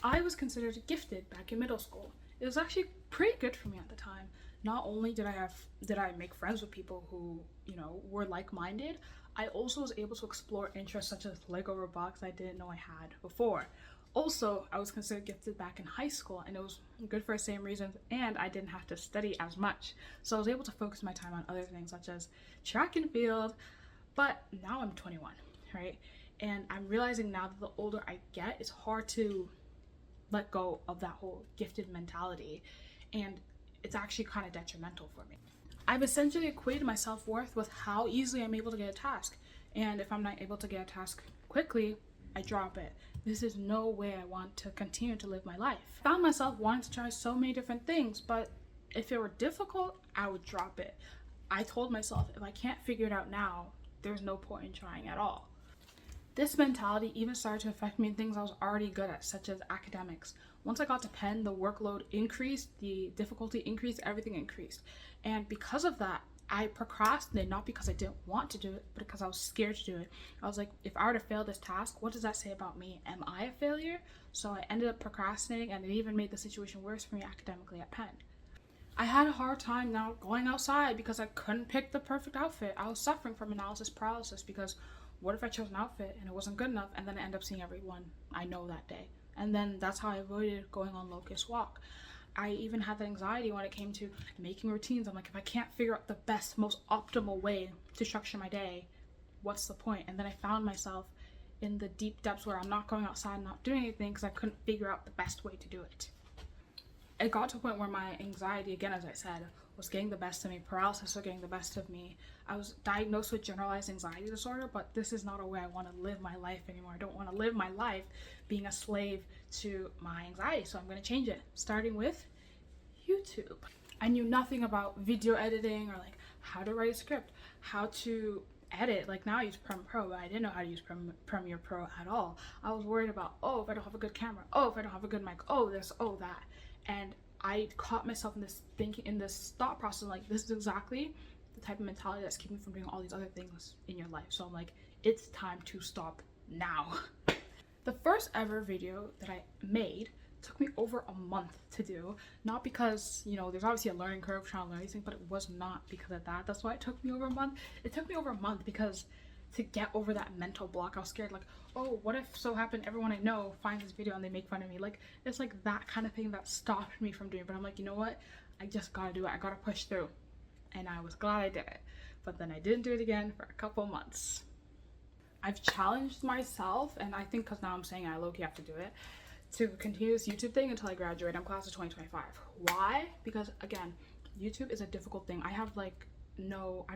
I was considered gifted back in middle school. It was actually pretty good for me at the time. Not only did I make friends with people who, were like-minded, I also was able to explore interests such as Lego Roblox I didn't know I had before. Also, I was considered gifted back in high school, and it was good for the same reasons, and I didn't have to study as much. So I was able to focus my time on other things such as track and field. But now I'm 21, right? And I'm realizing now that the older I get, it's hard to let go of that whole gifted mentality, and it's actually kind of detrimental for me. I've essentially equated my self-worth with how easily I'm able to get a task, and if I'm not able to get a task quickly, I drop it. This is no way I want to continue to live my life. I found myself wanting to try so many different things, but if it were difficult, I would drop it. I told myself, if I can't figure it out now, there's no point in trying at all. This mentality even started to affect me in things I was already good at, such as academics. Once I got to Penn, the workload increased, the difficulty increased, everything increased. And because of that, I procrastinated, not because I didn't want to do it, but because I was scared to do it. I was like, if I were to fail this task, what does that say about me? Am I a failure? So I ended up procrastinating, and it even made the situation worse for me academically at Penn. I had a hard time now going outside because I couldn't pick the perfect outfit. I was suffering from analysis paralysis because what if I chose an outfit and it wasn't good enough, and then I end up seeing everyone I know that day? And then that's how I avoided going on Locust Walk. I even had that anxiety when it came to making routines. I'm like, if I can't figure out the best, most optimal way to structure my day, what's the point? And then I found myself in the deep depths where I'm not going outside, not doing anything because I couldn't figure out the best way to do it. It got to a point where my anxiety, again, as I said, was getting the best of me. Paralysis was getting the best of me. I was diagnosed with generalized anxiety disorder, but this is not a way I want to live my life anymore. I don't want to live my life being a slave to my anxiety, so I'm going to change it, starting with YouTube. I knew nothing about video editing or like how to write a script, how to edit. Like now I use Premiere Pro, but I didn't know how to use Premiere Pro at all. I was worried about, oh, if I don't have a good camera, oh, if I don't have a good mic, oh, this, oh, that. And I caught myself in this thinking, in this thought process, like this is exactly the type of mentality that's keeping me from doing all these other things in your life. So I'm like, it's time to stop now. The first ever video that I made took me over a month to do, not because, there's obviously a learning curve trying to learn these things, but it was not because of that. That's why it took me over a month. It took me over a month because to get over that mental block, I was scared, like, oh, what if so happened everyone I know finds this video and they make fun of me? Like, it's like that kind of thing that stopped me from doing it. But I'm like, you know what? I just gotta do it. I gotta push through. And I was glad I did it. But then I didn't do it again for a couple months. I've challenged myself, and I think because now I'm saying I low-key have to do it, to continue this YouTube thing until I graduate. I'm class of 2025. Why? Because again, YouTube is a difficult thing. I have I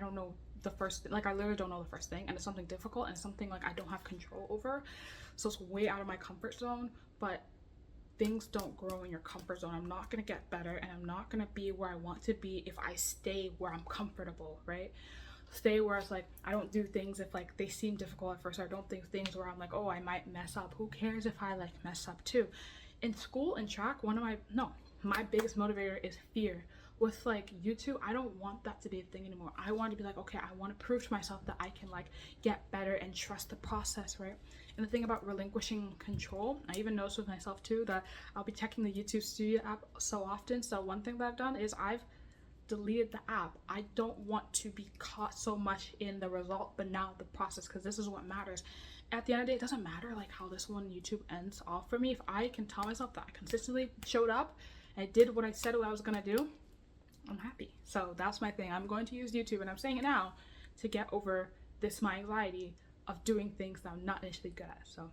don't know the first, I literally don't know the first thing, and it's something difficult and something like I don't have control over. So it's way out of my comfort zone, but things don't grow in your comfort zone. I'm not gonna get better, and I'm not gonna be where I want to be if I stay where I'm comfortable, right? Stay where it's like I don't do things if like they seem difficult at first, or I don't do things where I'm like, oh, I might mess up. Who cares if I mess up too? In school and track, my biggest motivator is fear. With YouTube, I don't want that to be a thing anymore. I want to be like, okay, I want to prove to myself that I can get better and trust the process, right? And the thing about relinquishing control, I even noticed with myself too that I'll be checking the YouTube Studio app so often. So one thing that I've done is I've deleted the app. I don't want to be caught so much in the result, but now the process, because this is what matters. At the end of the day, it doesn't matter how this one YouTube ends off for me. If I can tell myself that I consistently showed up and I did what I said I was gonna do, I'm happy. So that's my thing. I'm going to use YouTube, and I'm saying it now, to get over my anxiety of doing things that I'm not initially good at. So